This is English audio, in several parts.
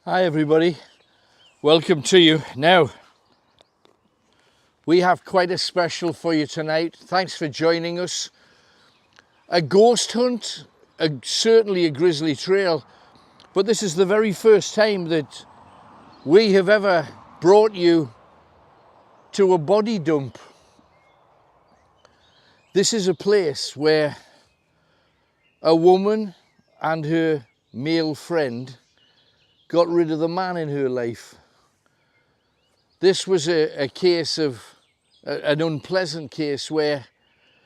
Hi everybody, welcome to you. Now, we have quite a special for you tonight. Thanks for joining us. A ghost hunt, certainly a grisly trail, but this is the very first time that we have ever brought you to a body dump. This is a place where a woman and her male friend got rid of the man in her life. This was a case of, an unpleasant case where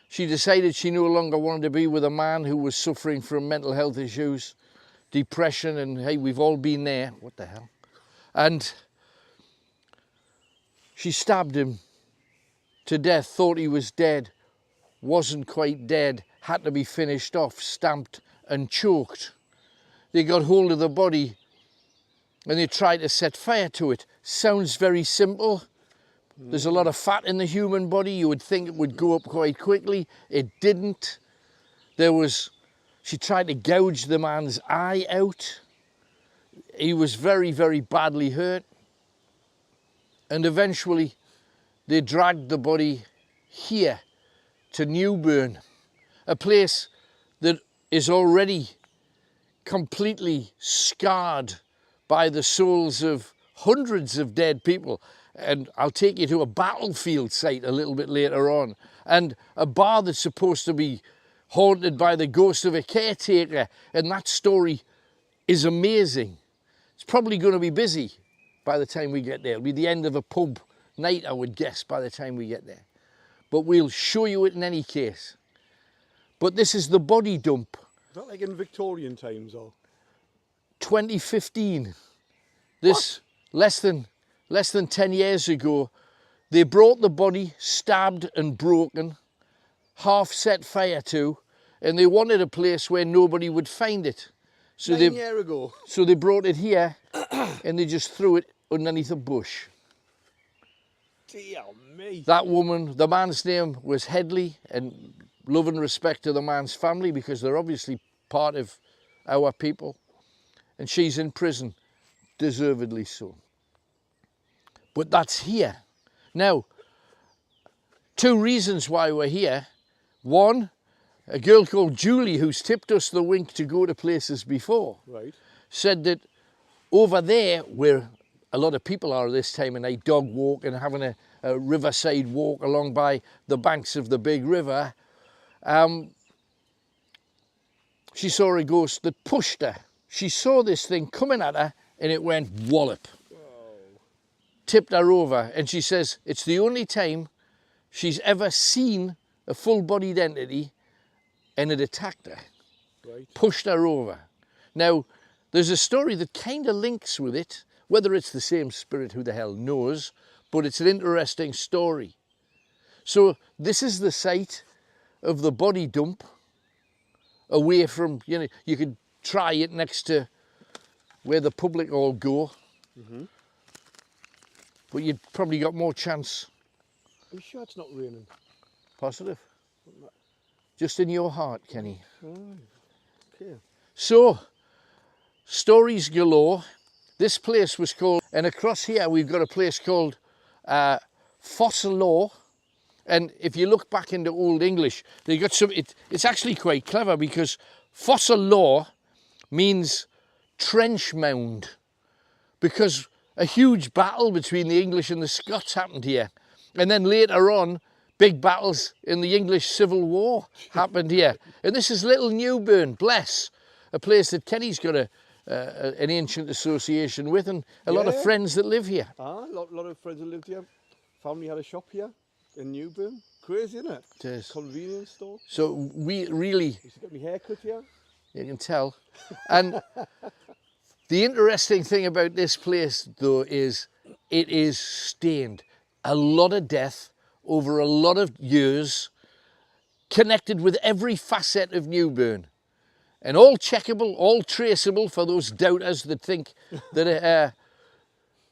she decided she no longer wanted to be with a man who was suffering from mental health issues, depression, and hey, we've all been there. What the hell? And she stabbed him to death, thought he was dead, wasn't quite dead, had to be finished off, stamped and choked. They got hold of the body and they tried to set fire to it. Sounds very simple. There's a lot of fat in the human body. You would think it would go up quite quickly. It didn't. She tried to gouge the man's eye out. He was very, very badly hurt. And eventually they dragged the body here to Newburn, a place that is already completely scarred by the souls of hundreds of dead people. And I'll take you to a battlefield site a little bit later on, and a bar that's supposed to be haunted by the ghost of a caretaker, and that story is amazing. It's probably going to be busy by the time we get there. It'll be the end of a pub night, I would guess, by the time we get there. But we'll show you it in any case. But this is the body dump. Is that like in Victorian times or? 2015. This less than 10 years ago, they brought the body stabbed and broken, half set fire to, and they wanted a place where nobody would find it. So 9 years ago. So they brought it here and they just threw it underneath a bush. Dear me. That woman, the man's name was Headley, and love and respect to the man's family because they're obviously part of our people. And she's in prison, deservedly so. But that's here. Now, two reasons why we're here. One, a girl called Julie, who's tipped us the wink to go to places before, right, said that over there, where a lot of people are this time of night, dog walking, having a riverside walk along by the banks of the big river, she saw a ghost that pushed her. She saw this thing coming at her and it went wallop. Whoa. Tipped her over, and she says it's the only time she's ever seen a full-bodied entity and it attacked her, right, pushed her over. Now, there's a story that kind of links with it. Whether it's the same spirit, who the hell knows, but it's an interesting story. So this is the site of the body dump, away from, you know, you could try it next to where the public all go, but you'd probably got more chance. Are you sure it's not raining? Positive. Just in your heart, Kenny. Oh, okay. So, stories galore. This place was called, and across here we've got a place called Fossil Law. And if you look back into Old English, they got some. It's actually quite clever because Fossil Law means trench mound, because a huge battle between the English and the Scots happened here, and then later on, big battles in the English Civil War happened here. And this is little Newburn, bless, a place that Kenny's got an ancient association with, and a lot of friends that live here. Ah, a lot of friends that lived here. Family had a shop here in Newburn. Crazy, isn't it? It is. Convenience store. So we really... Used to get my hair cut here. You can tell. And the interesting thing about this place, though, is it is stained. A lot of death over a lot of years, connected with every facet of Newburn. And all checkable, all traceable for those doubters that think that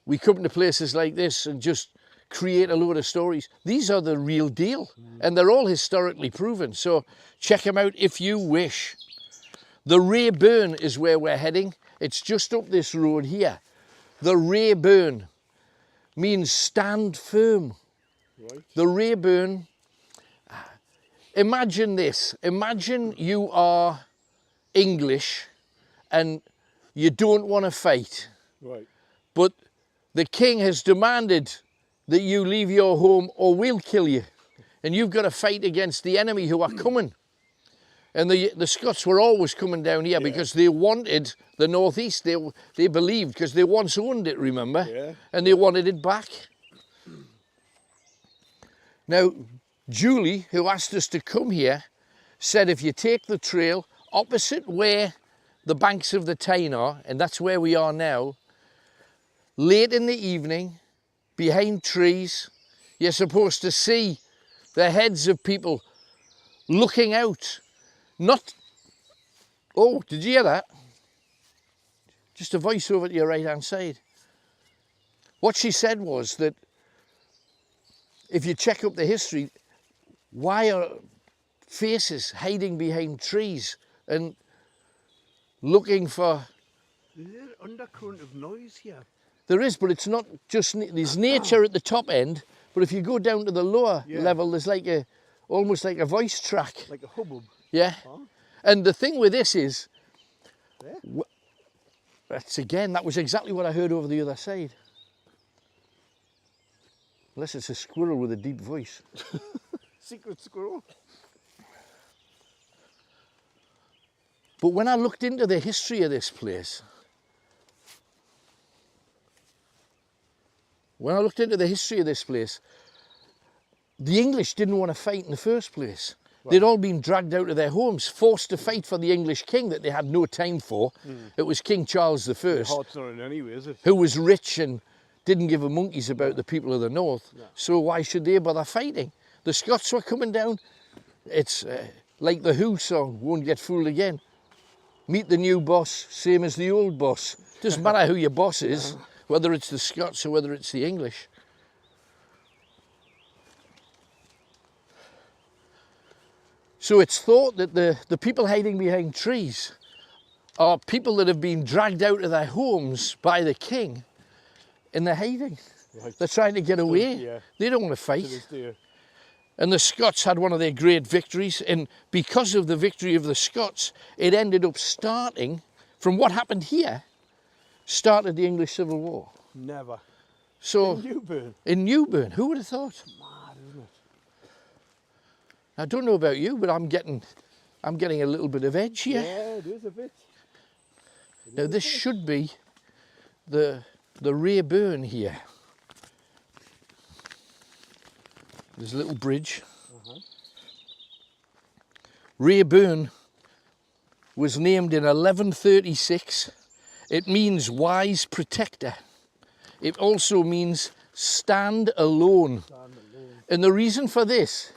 we come to places like this and just create a load of stories. These are the real deal, and they're all historically proven. So check them out if you wish. The Rayburn is where we're heading. It's just up this road here. The Rayburn means stand firm. Right. The Rayburn, imagine this. Imagine you are English and you don't want to fight. Right. But the king has demanded that you leave your home or we'll kill you. And you've got to fight against the enemy who are coming. And the Scots were always coming down here because they wanted the northeast. They believed, because they once owned it, remember? Yeah. And they wanted it back. Now, Julie, who asked us to come here, said if you take the trail opposite where the banks of the Tyne are, and that's where we are now, late in the evening, behind trees, you're supposed to see the heads of people looking out. Not, oh, did you hear that? Just a voice over to your right-hand side. What she said was that if you check up the history, why are faces hiding behind trees and looking for... There's an undercurrent of noise here. There is, but it's not just... There's nature at the top end, but if you go down to the lower level, there's like almost like a voice track. Like a hubbub. Yeah. Huh? And the thing with this is... that was exactly what I heard over the other side. Unless it's a squirrel with a deep voice. Secret squirrel. But when I looked into the history of this place, the English didn't want to fight in the first place. Right. They'd all been dragged out of their homes, forced to fight for the English king that they had no time for. It was King Charles I, Heart's not in any way, is it? who was rich and didn't give a monkey's about the people of the north. So why should they bother fighting? The Scots were coming down. It's like the Who song, Won't Get Fooled Again. Meet the new boss, same as the old boss. Doesn't matter who your boss is, whether it's the Scots or whether it's the English. So it's thought that the people hiding behind trees are people that have been dragged out of their homes by the king, and they're hiding. Right. They're trying to get away. Yeah. They don't want to fight. And the Scots had one of their great victories, and because of the victory of the Scots, it ended up starting, from what happened here, started the English Civil War. Never. So, in Newburn? In Newburn, who would have thought? Mad, isn't it? I don't know about you, but I'm getting a little bit of edge here. Yeah, it is a bit. Now this should be the Rayburn here. There's a little bridge. Rayburn was named in 1136. It means wise protector. It also means stand alone. And the reason for this,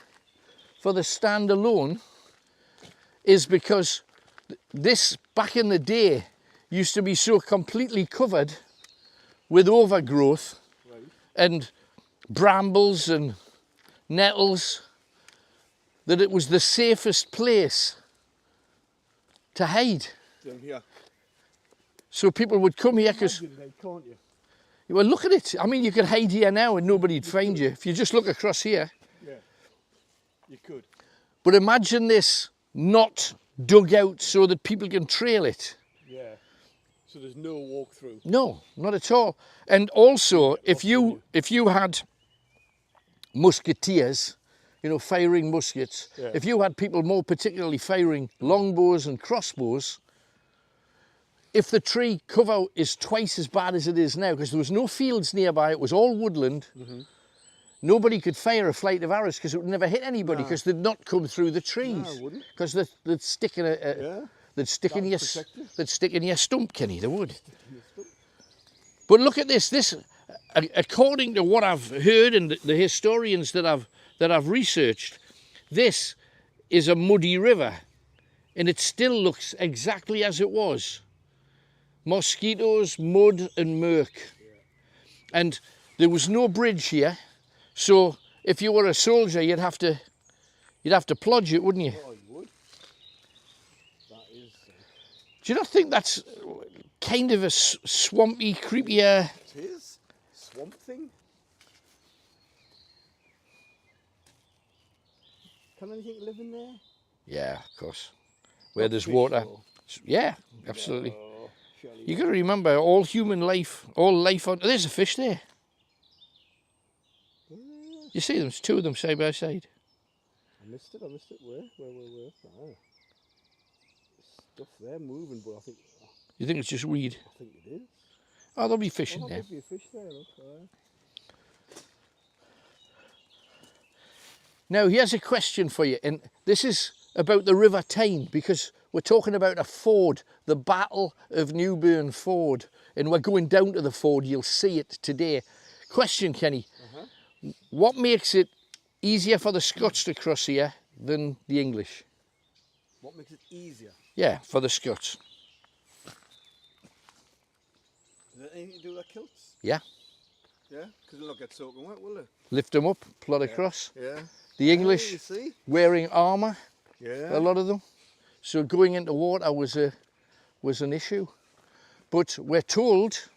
for the stand alone, is because this, back in the day, used to be so completely covered with overgrowth and brambles and nettles that it was the safest place to hide. Down here. So people would come here because... Can't you? Well, look at it. I mean, you could hide here now and nobody'd find you. If you just look across here. Yeah, you could. But imagine this not dug out so that people can trail it. Yeah, so there's no walk through. No, not at all. And also, if you had musketeers, you know, firing muskets, if you had people more particularly firing longbows and crossbows, if the tree cover is twice as bad as it is now, because there was no fields nearby, it was all woodland, nobody could fire a flight of arrows because it would never hit anybody because they'd not come through the trees. No, it wouldn't. Because they'd stick in they'd stick in your protected. they'd stick in your stump, Kenny. They would. But look at this. This, according to what I've heard and the historians that I've researched, this is a muddy river, and it still looks exactly as it was. Mosquitoes, mud, and murk. And there was no bridge here, so if you were a soldier, you'd have to plodge it, wouldn't you? Oh, you would. That is. Do you not think that's kind of a swampy, creepier? It is. Swamp thing. Can anything live in there? Yeah, of course. Where Not there's fish, water. though. Yeah, absolutely. Oh, surely You got to remember, all human life, all life on. There's a fish there. You see them? There's two of them side by side. I missed it. Where? Oh. Stuff there moving, but I think. You think it's just weed? I think it is. Oh, there'll be fish in Oh, there. there could be a fish there. Look. Now, here's a question for you, and this is about the River Tyne, because we're talking about a ford, the Battle of Newburn Ford, and we're going down to the ford. You'll see it today. Question, Kenny. What makes it easier for the Scots to cross here than the English? What makes it easier? Yeah, for the Scots. Is it anything to do with their kilts? Yeah. Yeah, because they'll not get soaking wet, will they? Lift them up, plod across. Yeah. The English You see? wearing armour, Yeah. a lot of them. So going into water was an issue. But we're told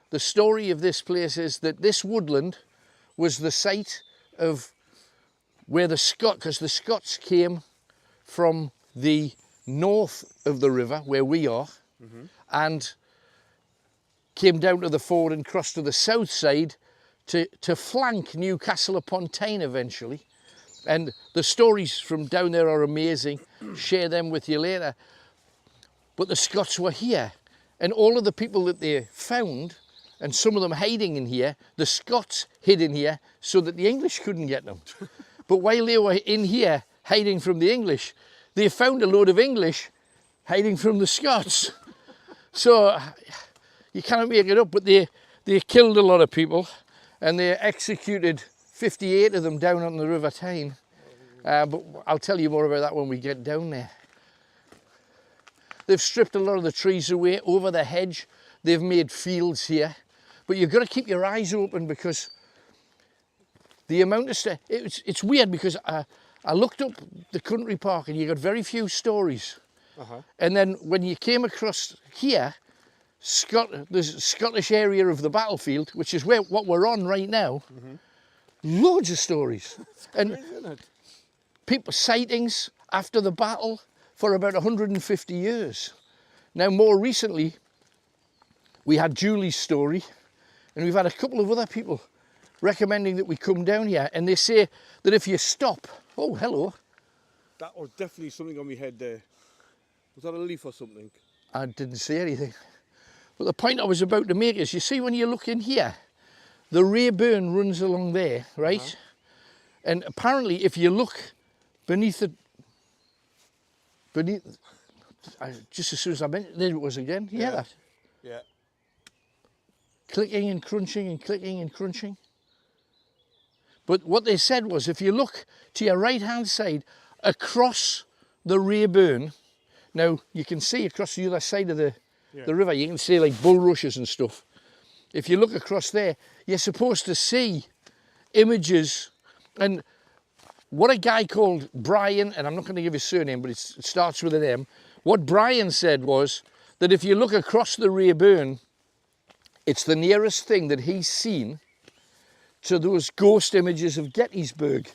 the story of this place is that this woodland was the site of where because the Scots came from the north of the river, where we are, and came down to the ford and crossed to the south side to flank Newcastle upon Tyne eventually. And the stories from down there are amazing. Share them with you later. But the Scots were here, and all of the people that they found, and some of them hiding in here, the Scots hid in here so that the English couldn't get them. But while they were in here hiding from the English, they found a load of English hiding from the Scots. So you cannot make it up, but they killed a lot of people, and they executed 58 of them down on the River Tyne. But I'll tell you more about that when we get down there. They've stripped a lot of the trees away over the hedge. They've made fields here. But you've got to keep your eyes open, because the amount of stuff, it's weird, because I looked up the country park and you got very few stories. And then when you came across here, the Scottish area of the battlefield, which is what we're on right now, loads of stories. And Isn't it? people, sightings after the battle for about 150 years. Now, more recently, we had Julie's story, and we've had a couple of other people recommending that we come down here, and they say that if you stop, oh, hello. That was definitely something on my head there. Was that a leaf or something? I didn't see anything. But the point I was about to make is, you see when you look in here, the Rayburn runs along there, right? And apparently if you look beneath just as soon as I mentioned, there it was again, you hear that? Yeah. Clicking and crunching and clicking and crunching. But what they said was, if you look to your right hand side across the Rayburn, now you can see across the other side of the river, you can see like bulrushes and stuff. If you look across there, you're supposed to see images. And what a guy called Brian, and I'm not going to give his surname, but it starts with an M. What Brian said was that if you look across the Rayburn, it's the nearest thing that he's seen to those ghost images of Gettysburg.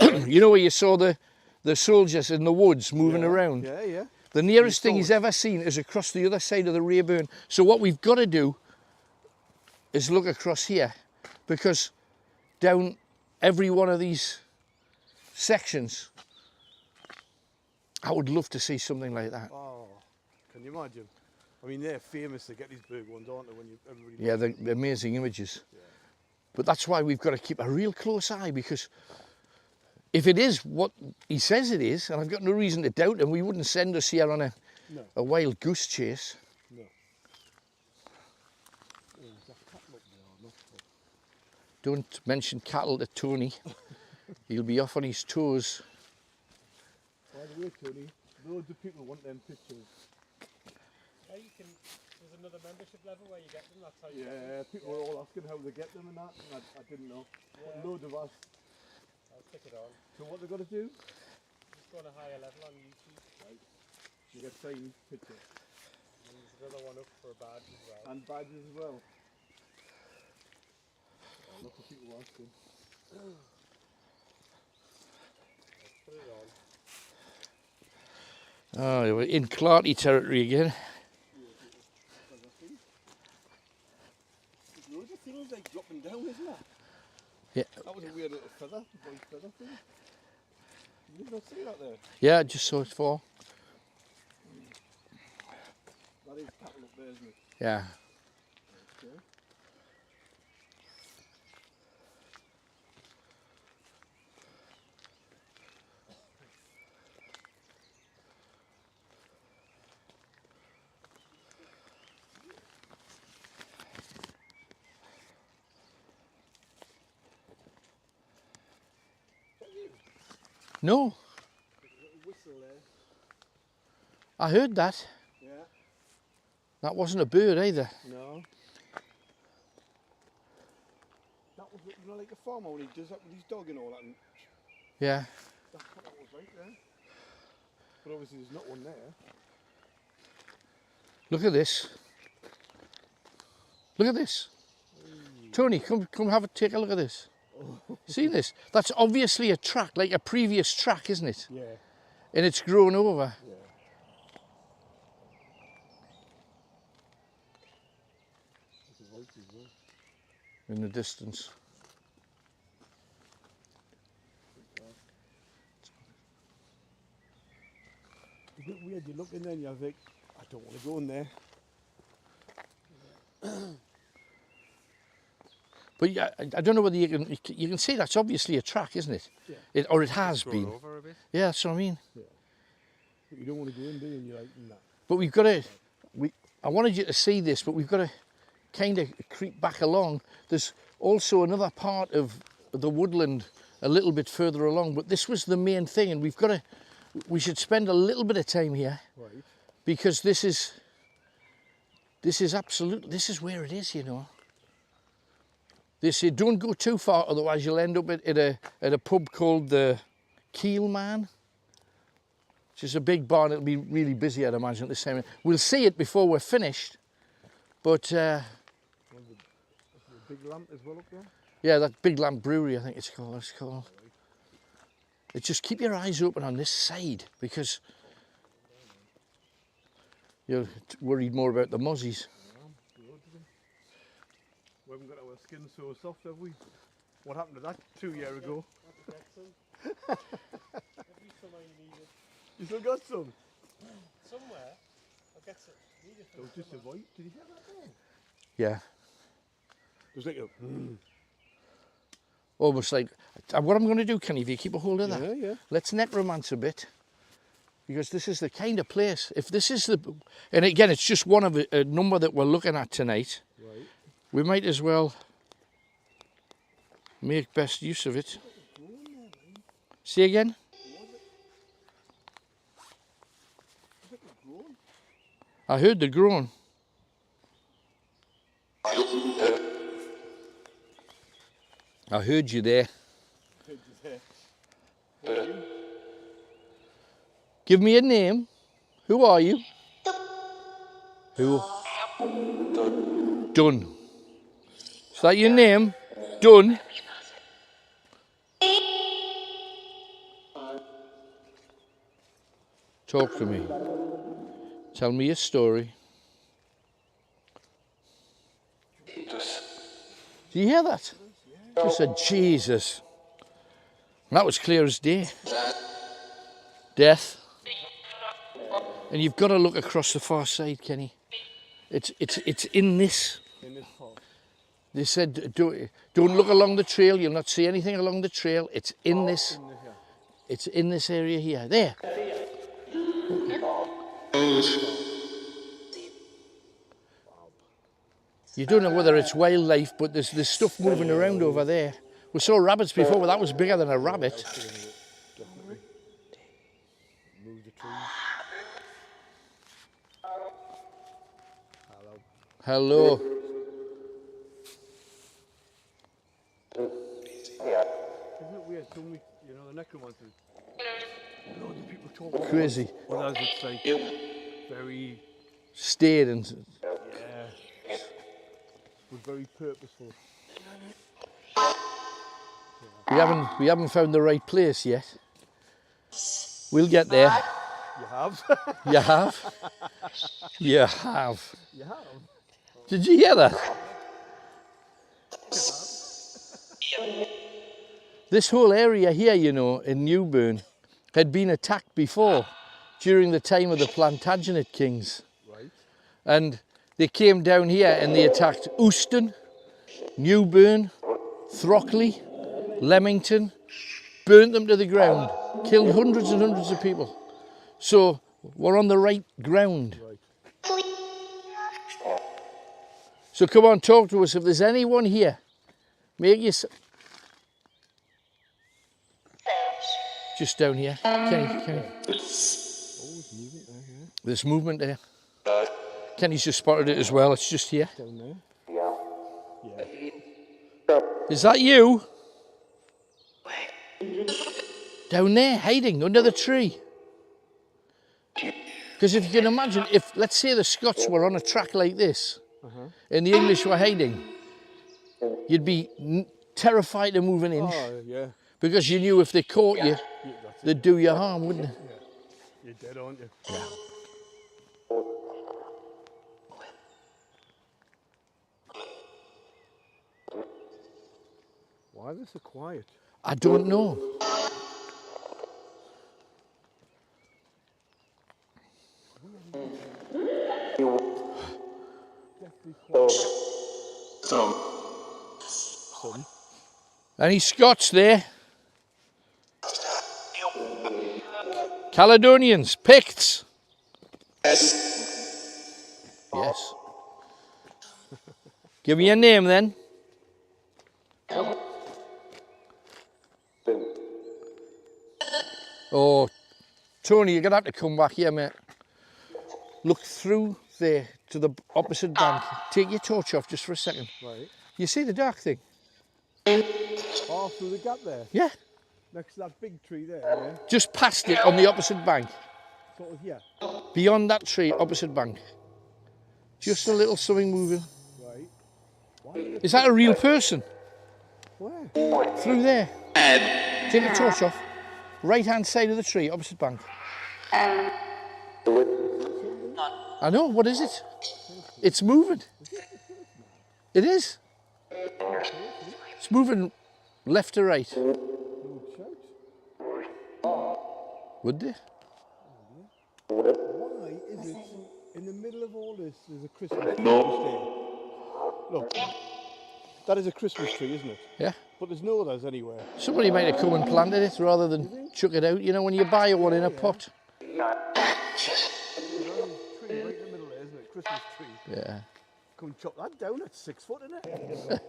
You know, where you saw the soldiers in the woods moving around? Yeah. The nearest thing he's ever seen is across the other side of the Rayburn. So what we've got to do is look across here, because down every one of these sections, I would love to see something like that. Oh, can you imagine? I mean, they're famous, the Gettysburg ones, aren't they? When everybody. Yeah, they're amazing images. Yeah. But that's why we've got to keep a real close eye, because if it is what he says it is, and I've got no reason to doubt him, we wouldn't send us here on a No. a wild goose chase. No. Oh, there's a cattle up there, or not? Don't mention cattle to Tony. He'll be off on his toes. By the way, Tony, loads of people want them pictures. Yeah, you can. There's another membership level where you get them. That's how you get them. Yeah, people were all asking how they get them and that, and I didn't know. Yeah. Loads of us. I'll stick it on. So what they got to do? Just go on a higher level on YouTube. Right. You get signed pictures. And there's another one up for a badge as well. And badges as well. Lots of people asking. Let's put it on. Oh, we're in Clarty territory again. There's loads of things like dropping down, isn't there? Yeah. That was a weird little feather, white feather thing. You did not see that there? Yeah, I just saw it fall. That is cattle up there, isn't it? Yeah. Okay. No, There's a little whistle there. I heard that. Yeah. That wasn't a bird either. No. That was, you know, like a farmer when he does that with his dog and all that. And Yeah. that's what it was right there. But obviously there's not one there. Look at this. Look at this. Tony, come take a look at this. See this? That's obviously a track, like a previous track, isn't it? Yeah. And it's grown over. Yeah. There's a white as well. In the distance. It's a bit weird, you look in there and you think, I don't want to go in there. But yeah, I don't know whether you can see that's obviously a track, isn't it? Yeah. Or it has Grown been. over a bit. Yeah, that's what I mean. Yeah. But you don't want to go in there and you're like, nah. But we've got to, I wanted you to see this, but we've got to kind of creep back along. There's also another part of the woodland a little bit further along, but this was the main thing, and we should spend a little bit of time here Right. because this is where it is, you know. They say don't go too far, otherwise you'll end up at a pub called the Keel Man, which is a big bar, and it'll be really busy, I'd imagine, at this time. We'll see it before we're finished, but The Big Lamp as well up there? yeah, that Big Lamp Brewery, I think it's called. It's just keep your eyes open on this side, because you're worried more about the mozzies. We haven't got our skin so soft, have we? What happened to that 2 years ago? Every summer you need it. You still got some? Somewhere, I'll get some. Need it for Oh, the just a summer. white. Did you hear that there? Yeah, It was like a... almost like, what I'm going to do, Kenny, if you keep a hold of that, Yeah, yeah. let's necromancer a bit, because this is the kind of place, if this is the, and again, it's just one of a number that we're looking at tonight, Right. we might as well make best use of it. See again? I heard the groan. I heard you there. Give me a name. Who are you? Who? Dun. Is that your name? Dun. Talk to me. Tell me a story. Do you hear that? Just said, Jesus. That was clear as day. Death. And you've got to look across the far side, Kenny. It's in this. In this part. They said, don't look along the trail. You'll not see anything along the trail. It's in this. In the here. It's in this area here. There. You don't know whether it's wildlife, but there's stuff moving around over there. We saw rabbits before, but that was bigger than a rabbit. Definitely. Move the trees. Hello. Hello. Isn't it weird? Some weeks, you know, the Necromancer. Loads of people talk about Crazy. others it's like very, Stayed and yeah, was very purposeful. we haven't found the right place yet. We'll get there. You have? You have? You have. You have? Did you hear that? This whole area here, you know, in Newburn, had been attacked before during the time of the Plantagenet kings. Right. And they came down here and they attacked Euston, Newburn, Throckley, Leamington, burnt them to the ground, killed hundreds and hundreds of people. So we're on the right ground. Right. So come on, talk to us. If there's anyone here, make you... Just down here. Kenny. Oh, there's movement there, yeah. There's movement there. Kenny's just spotted it as well. It's just here. Down there. Yeah. Is that you? Down there, hiding under the tree. Because if you can imagine, if, let's say the Scots were on a track like this, and the English were hiding, you'd be terrified of moving in. Oh, yeah. Because you knew if they caught you, they'd do you harm, wouldn't they? You're dead, aren't you? Yeah. Why are they so quiet? I don't know. Son. Any Scots there? Caledonians, Picts. Yes. Give me your name then. Oh, Tony, you're going to have to come back here, mate. Look through there to the opposite bank. Take your torch off just for a second. Right. You see the dark thing? Oh, through the gap there? Yeah. Next to that big tree there, yeah? Just past it on the opposite bank. Sort of here? Beyond that tree, opposite bank. Just a little something moving. Right. Why is it Is that a real person? where? Through there. Take the torch off. Right hand side of the tree, opposite bank. I know, what is it? It's moving. It is. It's moving left to right. Would they? Why is it in the middle of all this there's a Christmas tree there? Look, that is a Christmas tree, isn't it? Yeah. But there's no others anywhere. Somebody might have come and planted it rather than chuck it out. You know, when you buy one in a pot. Tree right in the middle there, isn't it? Christmas tree. Yeah. Come chop that down, it's 6 foot, isn't it?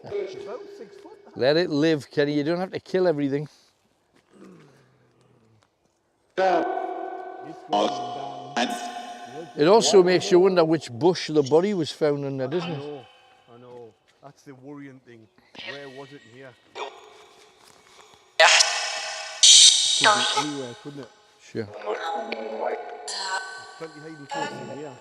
It's about 6 foot. Let it live, Kenny. You don't have to kill everything. It's going down. It also makes you wonder which bush the body was found under, doesn't it? I know. That's the worrying thing. Where was it here? It could be anywhere, couldn't it? Sure. Plenty hiding places in here.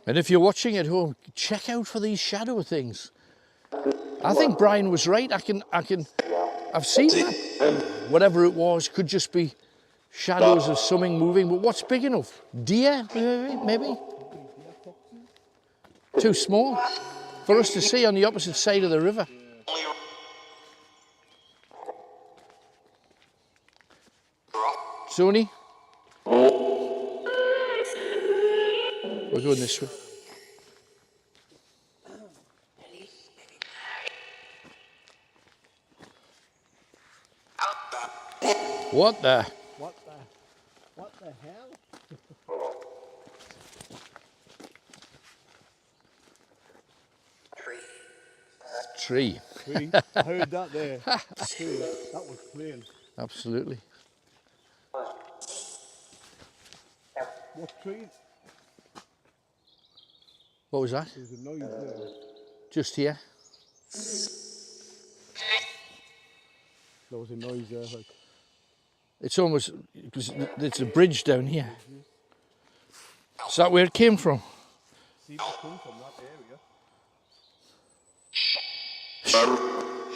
And if you're watching at home, check out for these shadow things. I think Brian was right. I've seen that. Whatever it was could just be shadows of something moving. But what's big enough? Deer, maybe? Too small for us to see on the opposite side of the river. Sony? We're going this way. What the? What the hell? Tree. Tree. I heard that there. Tree. That was plain. Absolutely. What tree? What was that? There was a noise there. Just here. There was a noise there, like. It's almost, because it's a bridge down here. Is that where it came from? Seems to come from that area.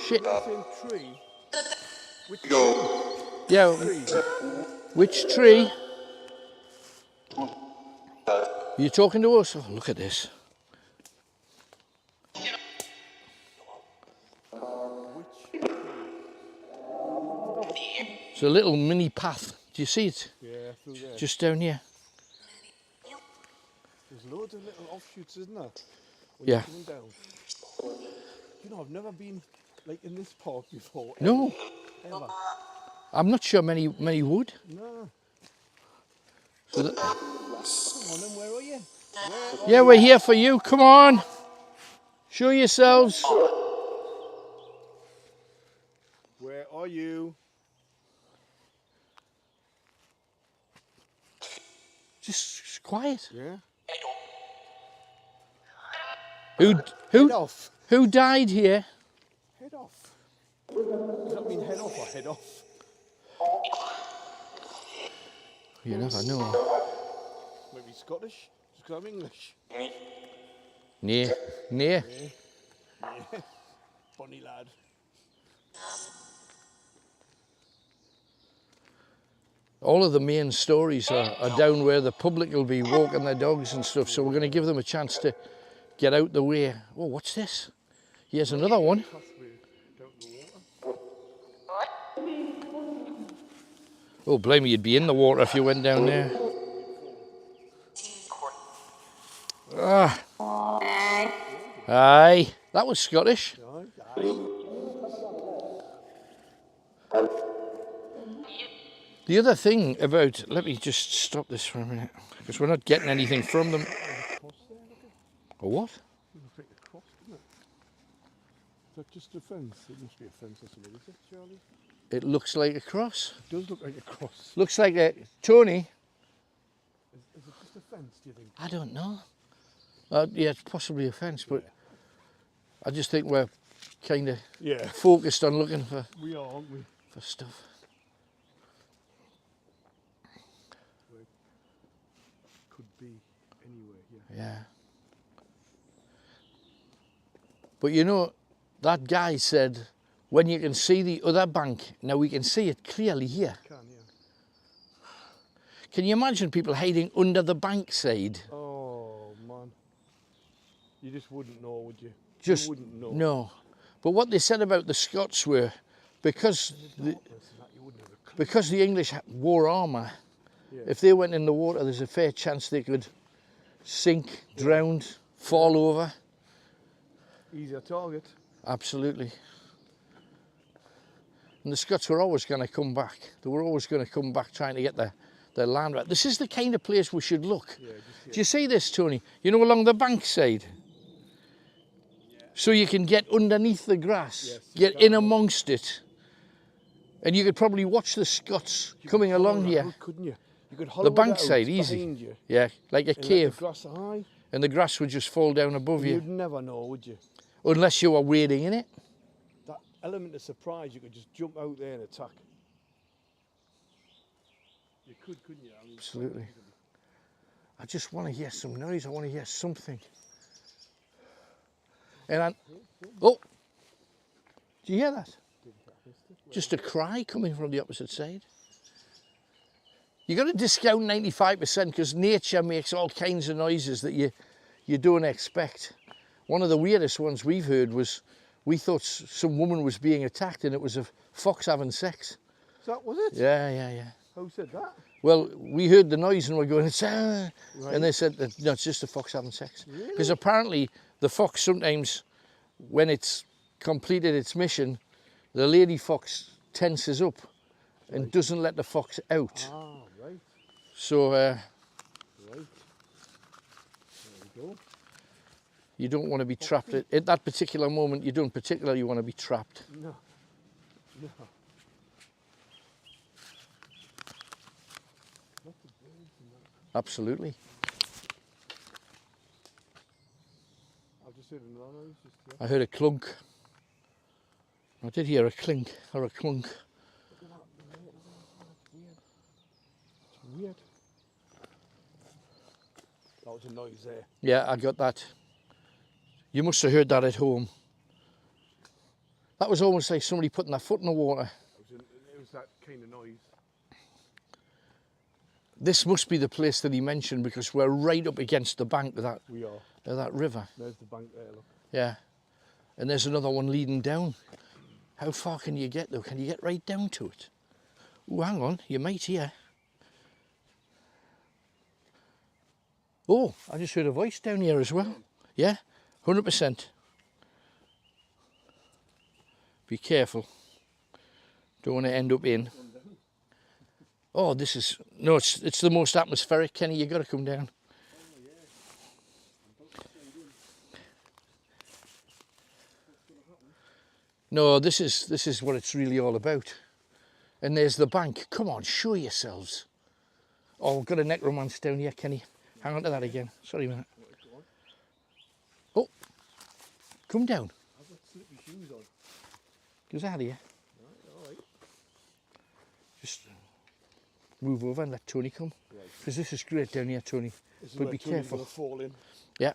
Shit. Same tree. Which tree? Yeah. Which tree? Are you talking to us? Oh, look at this. It's a little mini path. Do you see it? Yeah, through there. Just down here. There's loads of little offshoots, isn't there? When Yeah. you're coming down. You know, I've never been like in this park before. No, Ever. I'm not sure many would. No. So that, Come on then, where are you? yeah, we're here for you. Come on. Show yourselves. Where are you? Just quiet. Yeah. Who Head off. who died here? Head off. Does that mean head off or head off? You never know. Maybe Scottish? Because I'm English. Near. Yeah. Funny lad. All of the main stories are down where the public will be walking their dogs and stuff, so we're going to give them a chance to get out the way. Oh, what's this? Here's another one. Oh, blimey, you'd be in the water if you went down there. Ah. Aye, that was Scottish. The other thing about, let me just stop this for a minute, because we're not getting anything from them. A what? Looks like a cross, doesn't it? Is that just a fence? It must be a fence or something, is it, Charlie? It looks like a cross. It does look like a cross. Looks like a, Tony? Is it just a fence, do you think? I don't know. Yeah, it's possibly a fence, but I just think we're kind of focused on looking for, We are, aren't we? for stuff. Could be anywhere, Yeah. But you know, that guy said, when you can see the other bank, now we can see it clearly here. Can, yeah. Can you imagine people hiding under the bank side? Oh, man. You just wouldn't know, would you? Just, you wouldn't know. no. But what they said about the Scots were, because the English wore armour, if they went in the water, there's a fair chance they could sink, drown, fall over. Easier target. Absolutely. And the Scots were always going to come back. They were always going to come back trying to get their land right. This is the kind of place we should look. Yeah, do you see this, Tony? You know, along the bank side? Yeah. So you can get underneath the grass, get in amongst it. And you could probably watch the Scots coming along here. Couldn't you? You could hollow the bank it out side, easy. you. Yeah, like a cave. The grass high. And the grass would just fall down above you. You'd never know, would you? Unless you were wading in it. That element of surprise, you could just jump out there and attack. You could, couldn't you? I mean, absolutely. I just want to hear some noise. I want to hear something. And oh, do you hear that? Just a cry coming from the opposite side. You got to discount 95% because nature makes all kinds of noises that you don't expect. One of the weirdest ones we've heard was, we thought some woman was being attacked and it was a fox having sex. That was it? Yeah. Who said that? Well, we heard the noise and we're going, it's right. And they said, that, no, it's just a fox having sex. Because apparently the fox sometimes, when it's completed its mission, the lady fox tenses up and doesn't let the fox out. Ah, right. So Right. There we go. you don't want to be trapped at that particular moment. You don't particularly want to be trapped. No. No. Lots of birds and that. Absolutely. I've just heard another noise just here. I heard a clunk. I did hear a clink or a clunk. Look at that. That's weird. It's weird. That was a noise there. Yeah, I got that. You must have heard that at home. That was almost like somebody putting their foot in the water. It was that kind of noise. This must be the place that he mentioned because we're right up against the bank of that, We are. of that river. There's the bank there, look. Yeah. And there's another one leading down. How far can you get though? Can you get right down to it? Oh, hang on, you might here. Oh, I just heard a voice down here as well. Yeah, 100%. Be careful. Don't want to end up in. Oh, this is, no, it's the most atmospheric, Kenny, you got to come down. No, this is what it's really all about. And there's the bank. Come on, show yourselves. Oh, we've got a necromancer down here, Kenny. Hang on to that again. Sorry a minute. Oh, come down. I've got slippy shoes on. Goes out of here. All right. Just move over and let Tony come. Because this is great down here, Tony. This is But where be Tony's careful. gonna fall in. Yeah.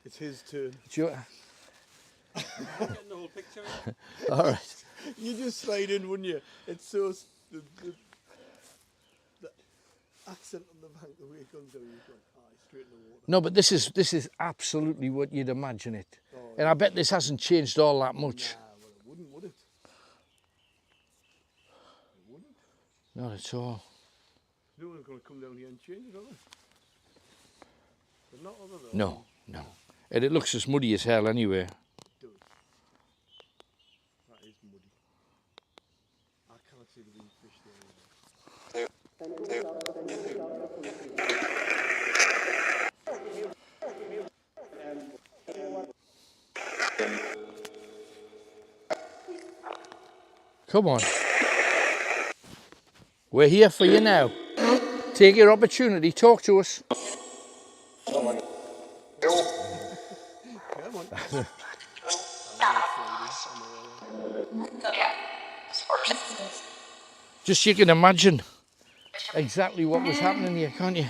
It's his turn. It's your... Getting the whole picture in. All right. You just slide in, wouldn't you? It's so the accent on the bank, the way it comes down, you're going, straight in the water. No, but this is absolutely what you'd imagine it. Oh, And I bet this hasn't changed all that much. Nah, well, it wouldn't, would it? It wouldn't. Not at all. No one's going to come down here and change it, are they? They're not, are they? No, no. And it looks as muddy as hell anyway. It does. That is muddy. I cannot see the wee fish there. Come on. We're here for you now. Take your opportunity. Talk to us. Come on. Just you can imagine exactly what was happening here, can't you?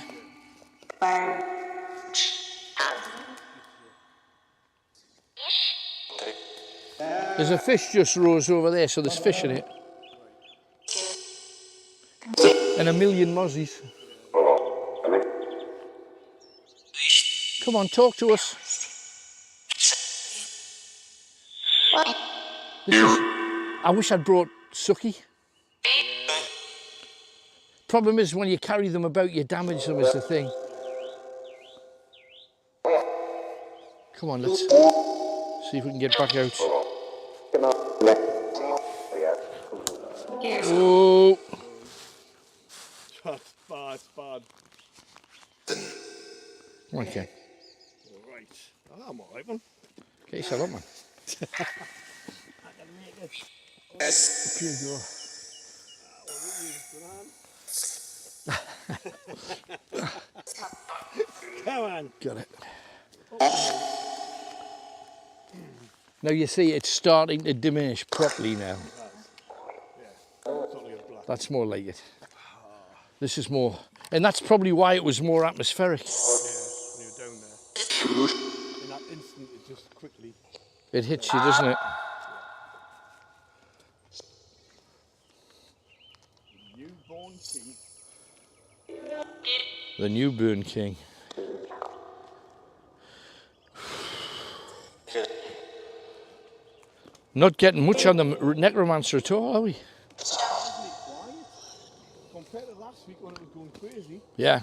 There's a fish just rose over there, so there's fish in it. And a million mozzies. Come on, talk to us. I wish I'd brought Suki. Problem is when you carry them about, you damage them is the thing. Come on, let's see if we can get back out. Oh. That's bad, it's bad. Okay. All right. I'm all right, man. Get yourself up, man. Yes. Here you go. Come on. Got it. Now you see it's starting to diminish properly now. That's more like it. This is more, and that's probably why it was more atmospheric. Yeah, when you're down there. In that instant, it just quickly. It hits you, doesn't it? Newborn king. The Newburn king. Not getting much on the Necromancer at all, are we? Quiet. Compared to last week when it was going crazy. Yeah.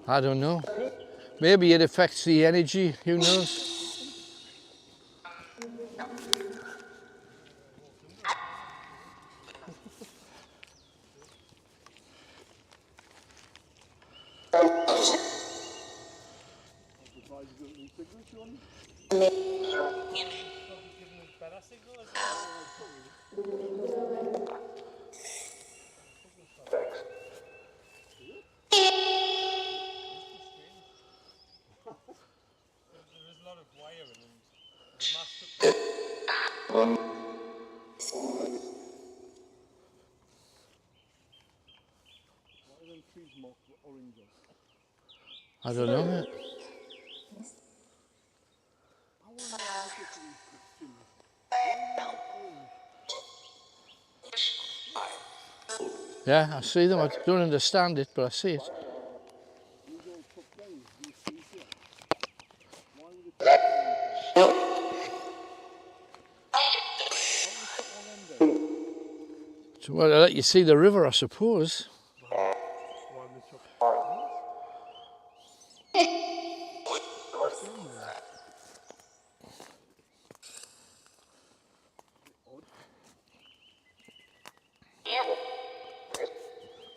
I don't know. Maybe it affects the energy, who knows? Giving us better signal as well. There is a lot of wiring and the mast. What are them trees marked with orange on? I don't know, mate. I wonder how I get to these questions. Why are they orange? Yeah, I see them. I don't understand it, but I see it. These all top down, these trees here. Why would it be orange? Why would it put all them down? So, well, I'll let you see the river, I suppose. Why would they chop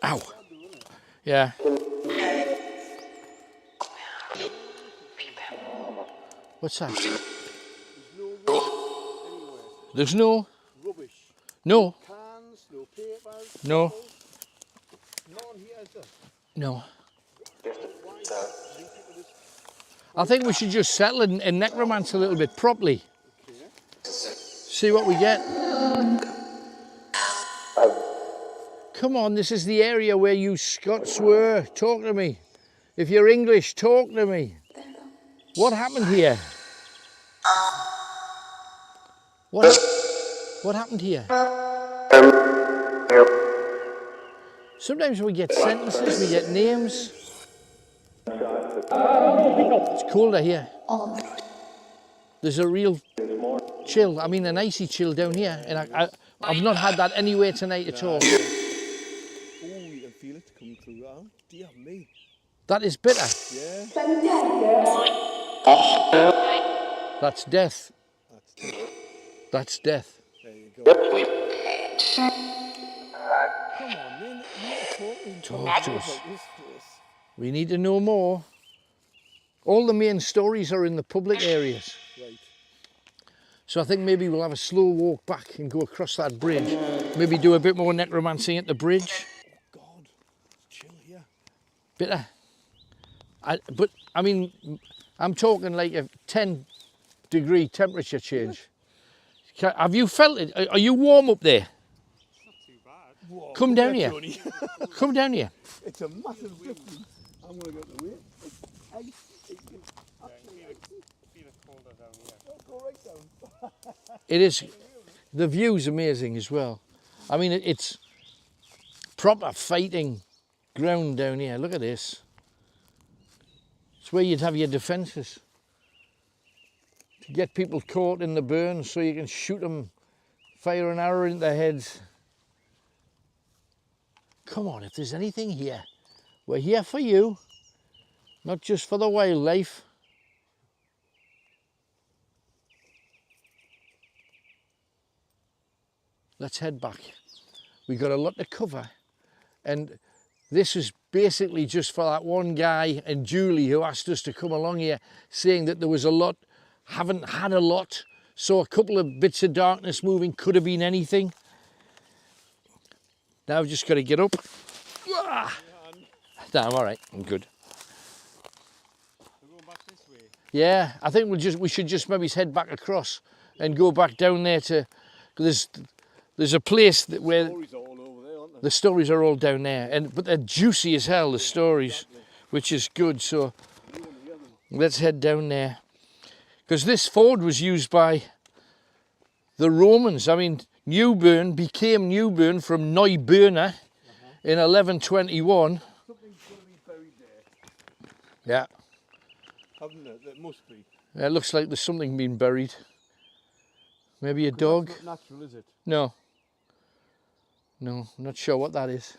Ow. Yeah. What's that? There's no rubbish? No. Cans, no papers? No. bottles? None here, is there? No. Why link it with this? I think we should just settle in Necromancer a little bit properly. Okay. See what we get. Come on, this is the area where you Scots were. Talk to me. If you're English, talk to me. What happened here? What happened here? Sometimes we get sentences, we get names. It's colder here. There's a real chill, I mean an icy chill down here, and I've not had that anywhere tonight at all. Oh, you can feel it coming through. Oh, dear me. That is bitter. Yeah. That's death. That's death. There you go. Come on, then. Talk to us. We need to know more. All the main stories are in the public areas. Right. So I think maybe we'll have a slow walk back and go across that bridge. Maybe do a bit more necromancy at the bridge. Oh, God. It's chill here. Bitter. But, I mean, I'm talking like a 10-degree temperature change. Have you felt it? Are you warm up there? It's not too bad. Whoa, Come down here. Come down here. It's a massive difference. I'm going to go the way. It's ice. It's absolutely icy. Feel it colder down here. Don't go right down. It is. The view's amazing as well. I mean, it's proper fighting ground down here. Look at this. It's where you'd have your defences. To get people caught in the burn so you can shoot them, fire an arrow into their heads. Come on, if there's anything here, we're here for you, not just for the wildlife. Let's head back. We've got a lot to cover, and this is basically just for that one guy and Julie who asked us to come along here, saying that there was a lot, haven't had a lot, so a couple of bits of darkness moving, could have been anything. Now I've just got to get up. No, I'm all right, I'm good. We're going back this way. Yeah, I think we should just maybe head back across and go back down there to, there's a place that where Stories are all over there, aren't they? the stories are all down there, but they're juicy as hell, the stories, which is good. So let's head down there, because this ford was used by the Romans. I mean, Newburn became Newburn from Neuburner in 1121. Something's going to be buried there. Yeah, Haven't it? It must be. it looks like there's something being buried. Maybe a dog? That's not natural, is it? No. No, I'm not sure what that is.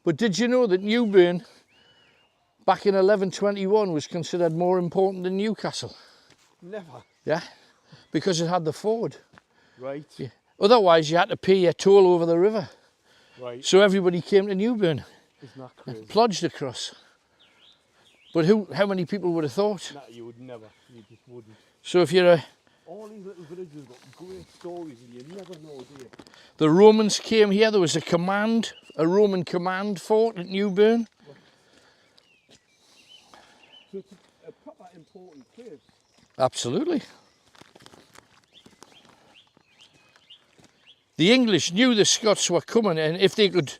But did you know that Newburn back in 1121 was considered more important than Newcastle. Never. Yeah, because it had the ford. Right. Yeah. Otherwise, you had to pay your toll over the river. Right. So everybody came to Newburn, Isn't that crazy? plodged across. But how many people would have thought? Nah, you would never. You just wouldn't. So if you're All these little villages got great stories and you never know, do you? the Romans came here, there was a Roman command fort at Newburn. So it's a proper important place. Absolutely. The English knew the Scots were coming, and if they could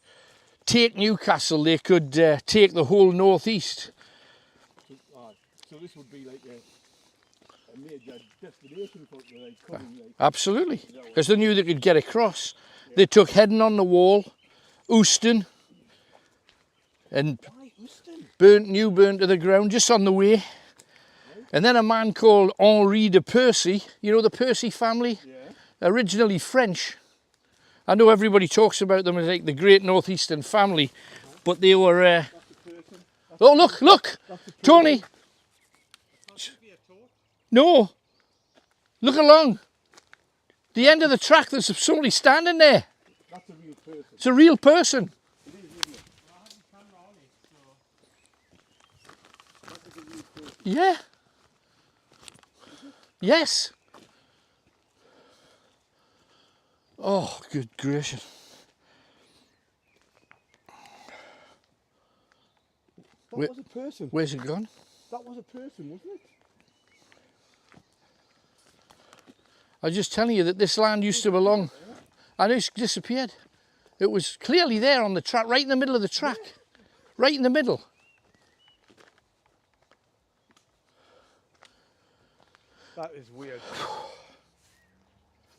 take Newcastle, they could take the whole northeast. So this would be like a major destination for them, like coming, like. Absolutely, because they knew they could get across. They took Heading on the Wall, Ouston, and Why Ouston? burnt Newburn to the ground just on the way. And then a man called Henri de Percy, you know the Percy family? Yeah. Originally French. I know everybody talks about them as like the great northeastern family, but they were... That's the person. oh, look! Tony! No! Look along! The end of the track, there's somebody standing there. That's a real person. It's a real person. It is, isn't it? That is a real person. Yeah. Yes. Oh, good gracious. That was a person. Where's it gone? That was a person, wasn't it? I was just telling you that this land used to belong, and it's disappeared. It was clearly there on the track, right in the middle of the track. Right in the middle. That is weird.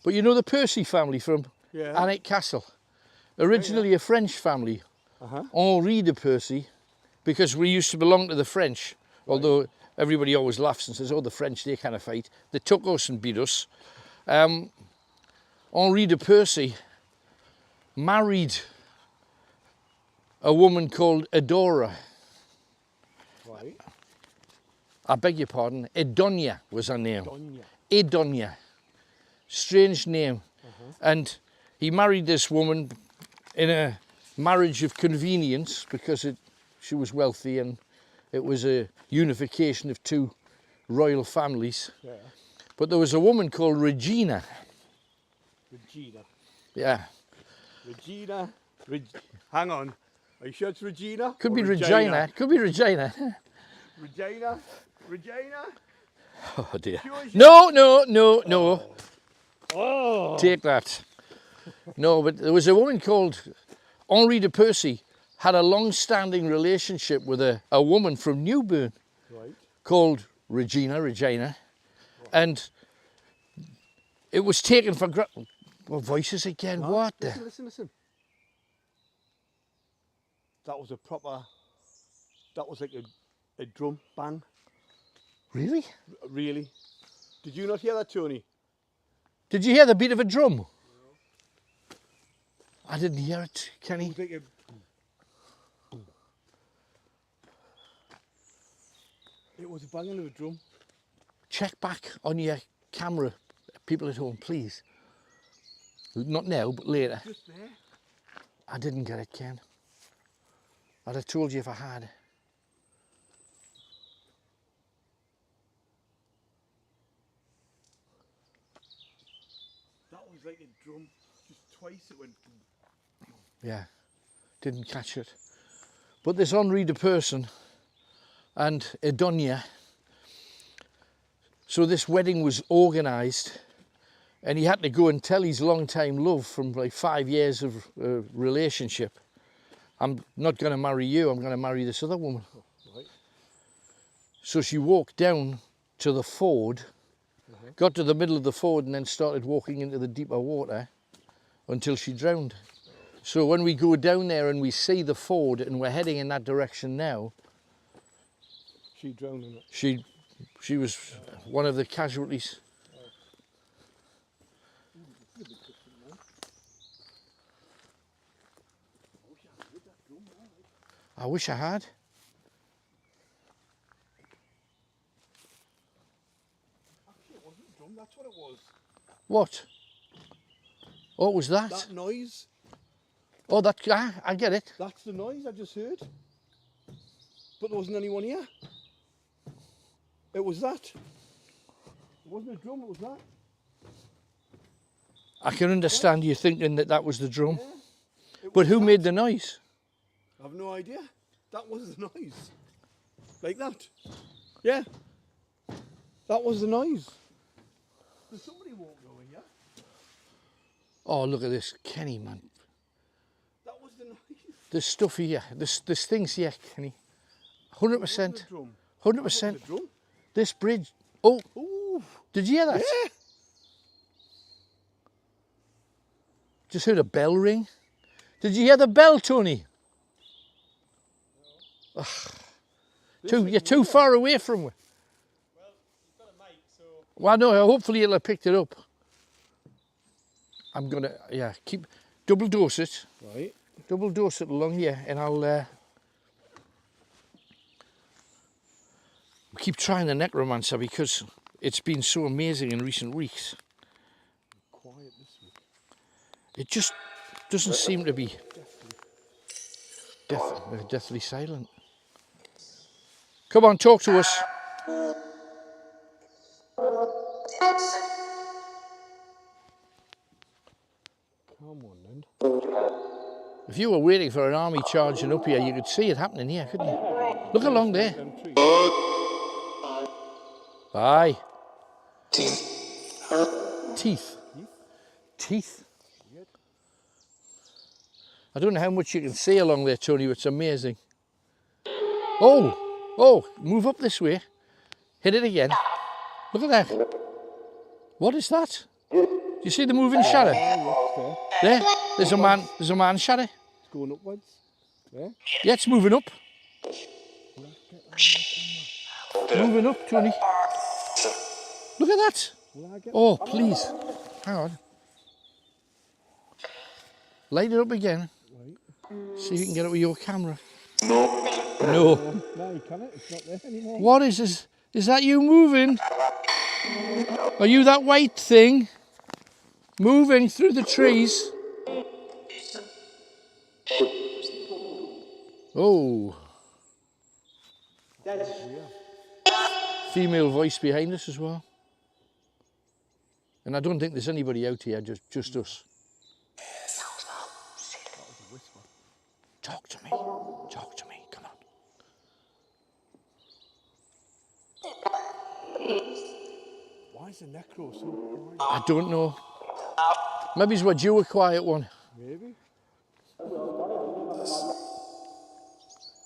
But you know the Percy family from Yeah. Alnwick Castle? Originally a French family. Uh-huh. Henri de Percy, because we used to belong to the French, although everybody always laughs and says, oh, the French, they kind of fight. They took us and beat us. Henri de Percy married a woman called Edora. Right. I beg your pardon, Edonia was her name. Donya. Edonia. Strange name. And he married this woman in a marriage of convenience because she was wealthy and it was a unification of two royal families. Yeah. But there was a woman called Regina. Regina. Yeah, Regina. Hang on. Are you sure it's Regina? could or be Regina. Could be Regina. Regina. Regina. Oh dear. Sure as No. Oh. Take that. No, but there was a woman called Henri de Percy, had a long-standing relationship with a woman from Newburn Right. called Regina, and it was taken for granted. Well, voices again, Huh? what the? Listen. That was a proper. That was like a drum bang. Really? Really. Did you not hear that, Tony? Did you hear the beat of a drum? No. I didn't hear it, Kenny. It was like a. It was a banging of a drum. Check back on your camera, people at home, please. Not now, but later. Just there. I didn't get it, Ken. I'd have told you if I had. That was like a drum. Just twice it went. Yeah, didn't catch it. But this Henri de Percy and Edonia, so this wedding was organised and he had to go and tell his long-time love from like 5 years of relationship, I'm not going to marry you, I'm going to marry this other woman. Right. So she walked down to the ford, got to the middle of the ford and then started walking into the deeper water until she drowned. So when we go down there and we see the ford and we're heading in that direction now, She drowned in it. she was one of the casualties. I wish I had. that's what it was. What? Oh, it was that? That noise. Oh, that, I get it. That's the noise I just heard. But there wasn't anyone here. It was that. It wasn't a drum, it was that. I can understand you thinking that that was the drum. Yeah, but who made the noise? I have no idea. That was the noise. Like that. Yeah. That was the noise. There's somebody walking over here. Oh, look at this, Kenny, man. That was the noise. There's stuff here. There's things here, Kenny. 100%. 100%. This bridge. Oh, Ooh. Did you hear that? Yeah. Just heard a bell ring. Did you hear the bell, Tony? No. You're too far away from it. Well, you've got a mic, so... Well, no, hopefully it'll have picked it up. I'm gonna, yeah, keep, double dose it. Right. Double dose it along here, and I'll keep trying the Necromancer because it's been so amazing in recent weeks. Quiet this week. It just doesn't seem to be deathly silent. Come on, talk to us. Come on then. If you were waiting for an army charging up here, you could see it happening here, couldn't you? Look along there. Aye. Teeth. Teeth. I don't know how much you can see along there, Tony, but it's amazing. Oh, move up this way. Hit it again. Look at that. What is that? Do you see the moving shadow? There, there's a man shadow. It's going upwards. There. Yeah, it's moving up. Moving up, Tony. Look at that. Oh, please. Hang on. Light it up again. See if you can get it with your camera. No. No, you can't. It's not there anymore. What is this? Is that you moving? Are you that white thing moving through the trees? Oh. Female voice behind us as well. And I don't think there's anybody out here, just us. Talk to me. Talk to me. Come on. Why is the necro so quiet? I don't know. Maybe it's what you were quiet one. Maybe.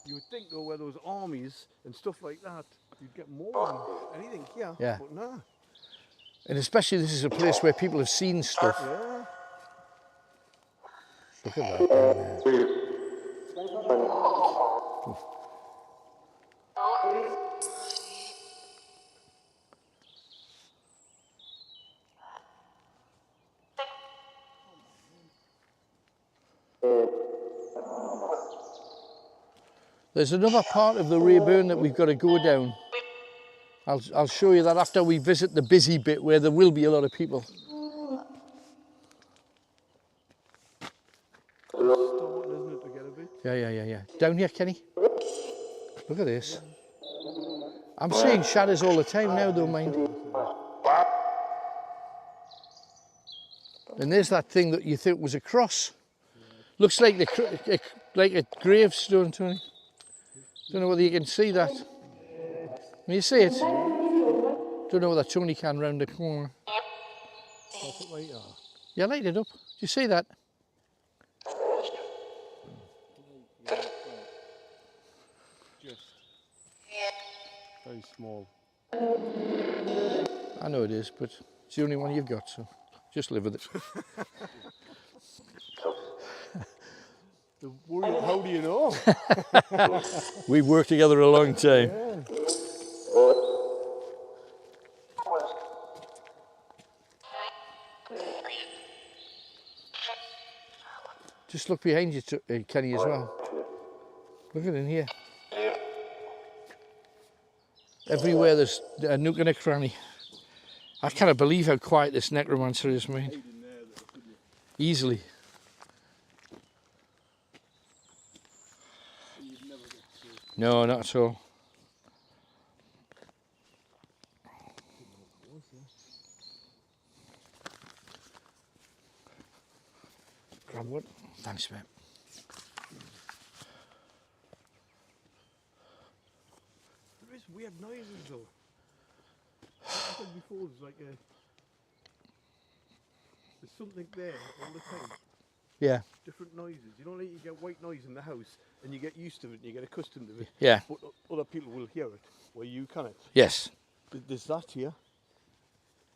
You would think though, where those armies and stuff like that, you'd get more than anything here. Yeah. But nah. And especially this is a place where people have seen stuff. Yeah. Look at that down there. There's another part of the Rayburn that we've got to go down. I'll show you that after we visit the busy bit where there will be a lot of people. Yeah. Down here, Kenny. Look at this. I'm seeing shadows all the time now, don't mind. And there's that thing that you think was a cross. Looks like like a gravestone, Tony. Don't know whether you can see that. Can you see it? Don't know whether Tony can round the corner. Yeah, light it up. Do you see that? Just very small. I know it is, but it's the only one you've got, so just live with it. How do you know? We've worked together a long time. Yeah. Just look behind you, Kenny, as well. Look at in here. Everywhere there's a nook and a cranny. I cannot believe how quiet this Necromancer is, mate. Hide in there, though, couldn't you? Easily. You'd never get through. No, not at all. Grab one. Thanks, mate. There is weird noises though. Like I said before, there's something there all the time. Yeah, Different noises. You know, like you get white noise in the house and you get used to it and you get accustomed to it. yeah, But other people will hear it where you can't. yes. There's that here.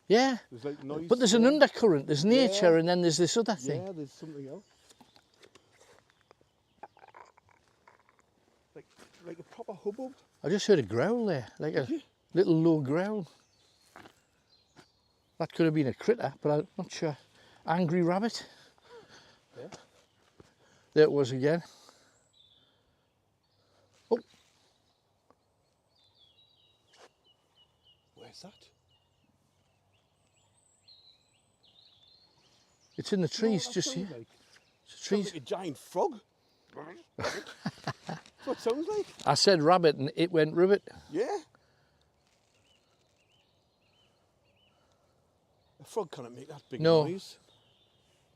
Yeah, There's like noise. but there's an there. undercurrent. There's nature, Yeah. and then there's this other thing. Yeah, there's something else. Like a proper hubbub. I just heard a growl there, like a little low growl. That could have been a critter, but I'm not sure. Angry rabbit. Yeah. There it was again. Oh, Where's that? it's in the trees, just here. Like? It's Sounds trees. like a giant frog. That's what it sounds like. I said rabbit, and it went ribbit. Yeah. A frog cannot make that big No. noise.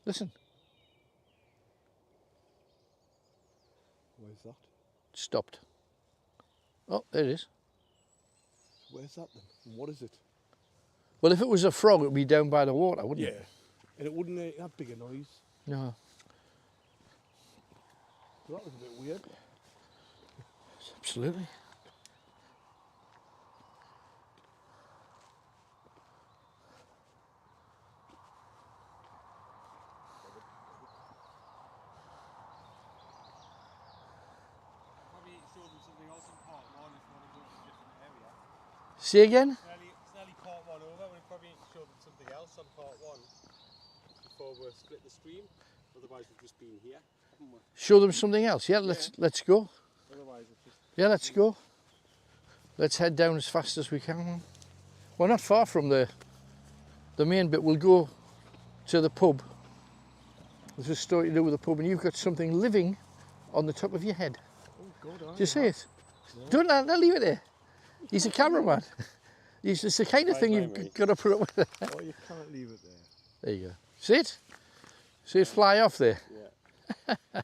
Listen, Where's that? stopped. Oh, there it is. Where's that then? And what is it? Well, if it was a frog, it would be down by the water, wouldn't it? And it wouldn't make that big a noise. No. So that was a bit weird. Absolutely. Probably show them something else in part one if you want to go to a different area. See again? It's nearly part one over. We probably show them something else on part one before we split the stream. Otherwise, we've just been here, haven't we? Show them something else. Yeah, let's go. Otherwise, it's just. Yeah, let's go. Let's head down as fast as we can. We're not far from the main bit. We'll go to the pub. There's a story to do with the pub, and you've got something living on the top of your head. Oh God, Do you see it? Don't leave it there. He's a cameraman. It's the kind of thing you've got to put up with. Oh, you can't leave it there. There you go. See it? See it fly off there? Yeah.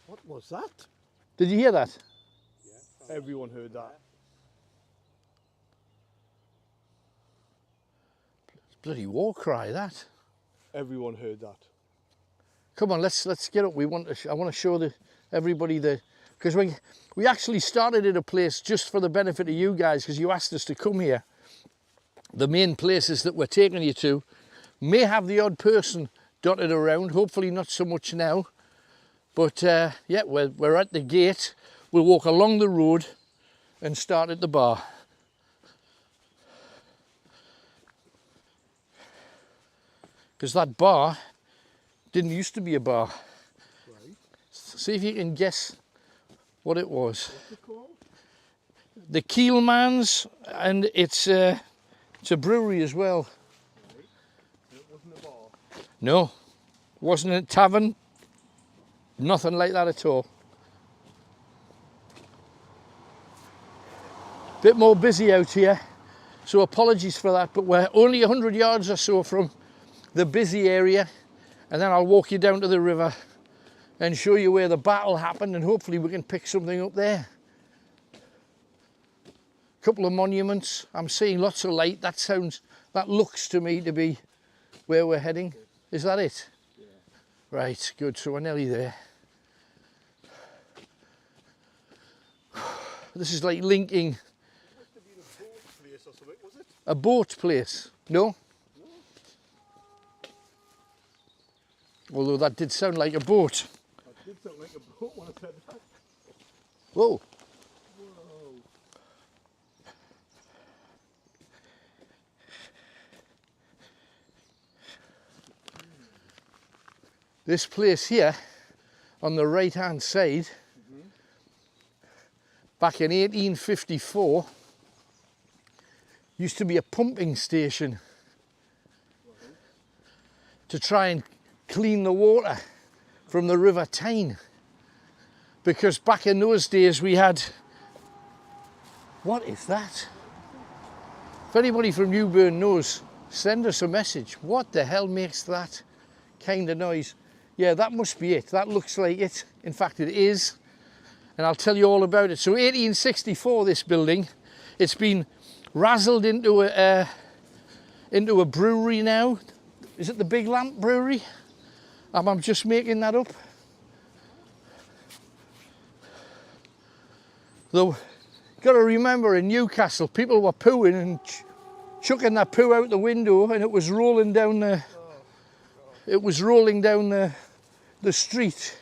What was that? Did you hear that? Yeah. Everyone heard that. Bloody war cry, that. Everyone heard that. Come on, let's get up. I want to show everybody because we actually started at a place just for the benefit of you guys, because you asked us to come here. The main places that we're taking you to may have the odd person dotted around, hopefully not so much now. But yeah, we're at the gate. We'll walk along the road and start at the bar. Because that bar didn't used to be a bar. Right. See if you can guess what it was. What's it called? The Keelmans, and it's a brewery as well. Right. It wasn't a bar. No, wasn't a tavern, nothing like that at all. Bit more busy out here, so apologies for that, but we're only 100 yards or so from the busy area, and then I'll walk you down to the river and show you where the battle happened, and hopefully we can pick something up there. Couple of monuments. I'm seeing lots of light. That looks to me to be where we're heading. Is that it? Yeah. Right, good. So we're nearly there. This is like linking Must have been a boat place or something, was it? a boat place. No? Although that did sound like a boat. That did sound like a boat when I said that. Whoa. Whoa. This place here on the right hand side, back in 1854, used to be a pumping station to try and clean the water from the River Tyne. Because back in those days we had, what is that? If anybody from Newburn knows, send us a message. What the hell makes that kind of noise? Yeah, that must be it. That looks like it. In fact, it is. And I'll tell you all about it. So 1864, this building, it's been razzled into a brewery now. Is it the Big Lamp Brewery? I'm just making that up. Though, got to remember, in Newcastle, people were pooing and chucking their poo out the window, and it was rolling down the. It was rolling down the street,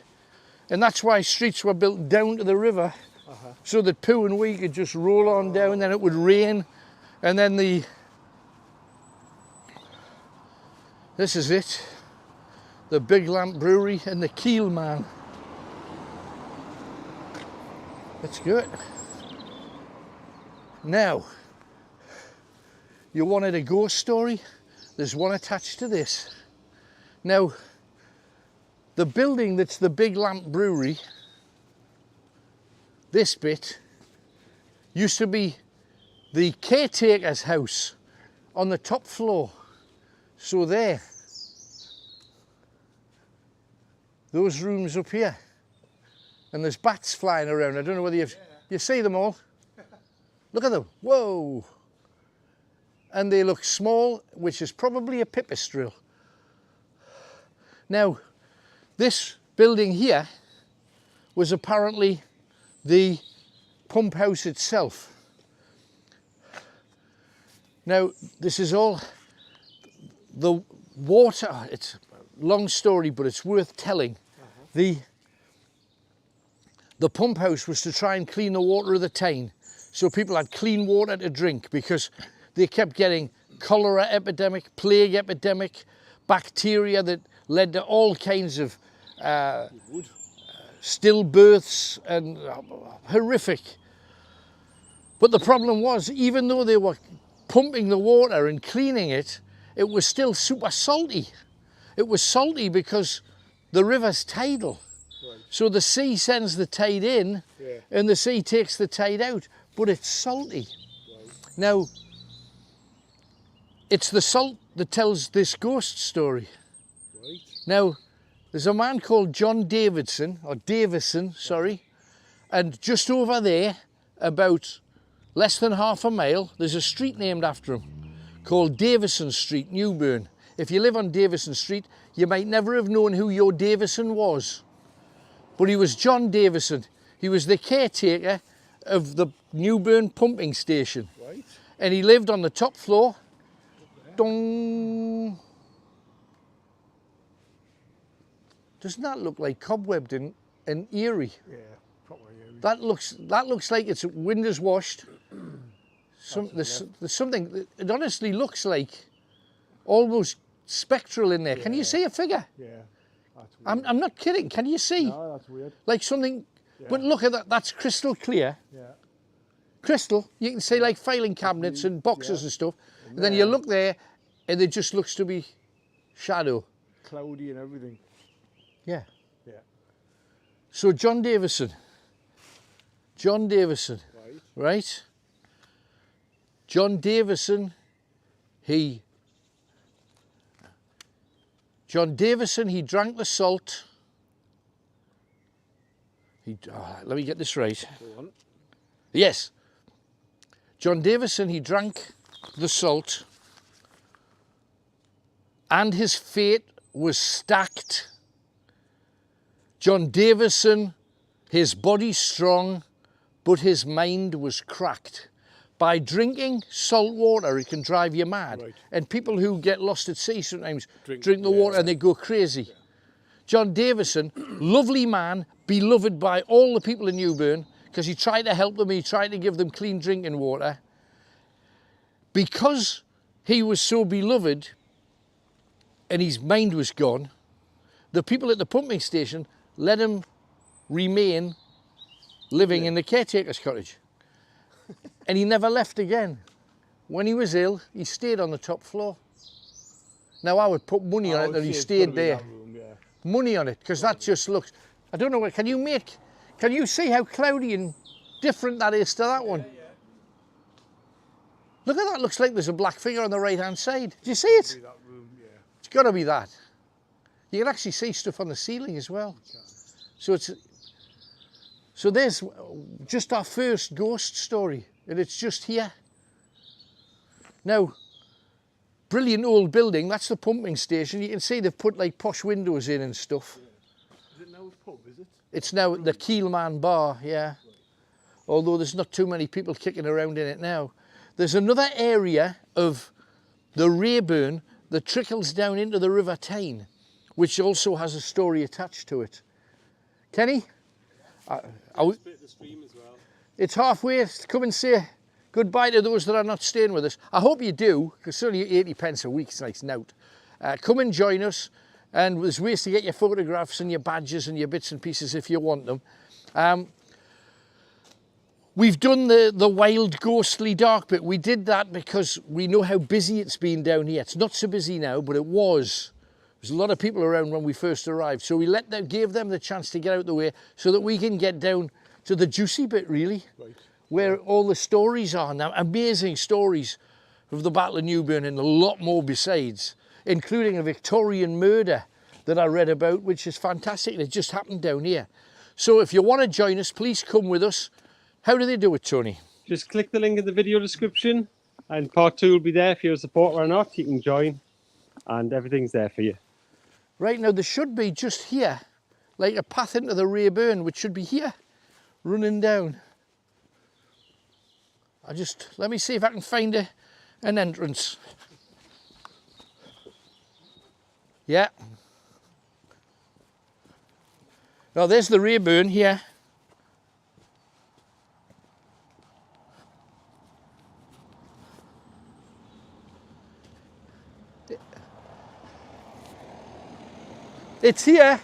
and that's why streets were built down to the river, so that poo and wee could just roll on down. Then it would rain, and then the. This is it, the Big Lamp Brewery and the Keel Man. Let's go. Now, you wanted a ghost story? There's one attached to this. Now, the building that's the Big Lamp Brewery, this bit, used to be the caretaker's house on the top floor. So there, those rooms up here, and there's bats flying around. I don't know whether you see them all. Look at them, whoa. And they look small, which is probably a pipistrelle. Now, this building here was apparently the pump house itself. Now, this is all the water, it's a long story, but it's worth telling. The pump house was to try and clean the water of the Tyne, so people had clean water to drink, because they kept getting cholera epidemic, plague epidemic, bacteria that led to all kinds of stillbirths and horrific. But the problem was, even though they were pumping the water and cleaning it, it was still super salty. It was salty because the river's tidal. Right. So the sea sends the tide in, and the sea takes the tide out, but it's salty. Right. Now, it's the salt that tells this ghost story. Right. Now, there's a man called John Davison, sorry, and just over there, about less than half a mile, there's a street named after him, called Davison Street, Newburn. If you live on Davison Street, you might never have known who your Davison was. But he was John Davison. He was the caretaker of the Newburn pumping station. Right. And he lived on the top floor. Dong. Doesn't that look like cobwebbed and eerie? Yeah, probably eerie. That looks like it's windows washed. There's something, it honestly looks like almost spectral in there. Yeah. Can you see a figure? Yeah, that's weird. I'm not kidding, can you see? No, that's weird. Like something, but look at that, that's crystal clear. Yeah. Crystal, you can see like filing cabinets and boxes and stuff. And then you look there and it just looks to be shadow. Cloudy and everything. Yeah. Yeah. So John Davison, right? John Davison, he drank the salt. Let me get this right. Go on. Yes. John Davison, he drank the salt, and his fate was stacked. John Davison, his body strong, but his mind was cracked. By drinking salt water, it can drive you mad. Right. And people who get lost at sea sometimes drink the water and they go crazy. Yeah. John Davison, lovely man, beloved by all the people in Newburn, because he tried to help them, he tried to give them clean drinking water. Because he was so beloved and his mind was gone, the people at the pumping station let him remain living in the caretaker's cottage. And he never left again. when he was ill, he stayed on the top floor. Now I would put money on it that he stayed there. Room, yeah. Money on it, because that just looks, I don't know, can you see how cloudy and different that is to that one? Yeah. Look at that, looks like there's a black figure on the right hand side. Do you see it? That room, yeah. It's got to be that. You can actually see stuff on the ceiling as well. So there's just our first ghost story, and it's just here. Now, brilliant old building, that's the pumping station. You can see they've put like posh windows in and stuff. Is it now a pub, is it? It's now the Keelman Bar, yeah. Right. Although there's not too many people kicking around in it now. There's another area of the Rayburn that trickles down into the River Tyne, which also has a story attached to it. Kenny? Split the stream as well. It's halfway. Come and say goodbye to those that are not staying with us. I hope you do, because it's only 80 pence a week, it's like nout. Come and join us, and there's ways to get your photographs and your badges and your bits and pieces if you want them. We've done the wild, ghostly, dark bit. We did that because we know how busy it's been down here. It's not so busy now, but it was. There's a lot of people around when we first arrived. So we gave them the chance to get out the way so that we can get down to the juicy bit, really, right, where all the stories are now. Amazing stories of the Battle of Newburn and a lot more besides, including a Victorian murder that I read about, which is fantastic. And it just happened down here. So if you want to join us, please come with us. How do they do it, Tony? Just click the link in the video description and part 2 will be there. If you're a supporter or not, you can join and everything's there for you. Right, now there should be just here, like a path into the Rayburn, which should be here, running down. Let me see if I can find an entrance. Yeah. Now there's the Rayburn here. It's here.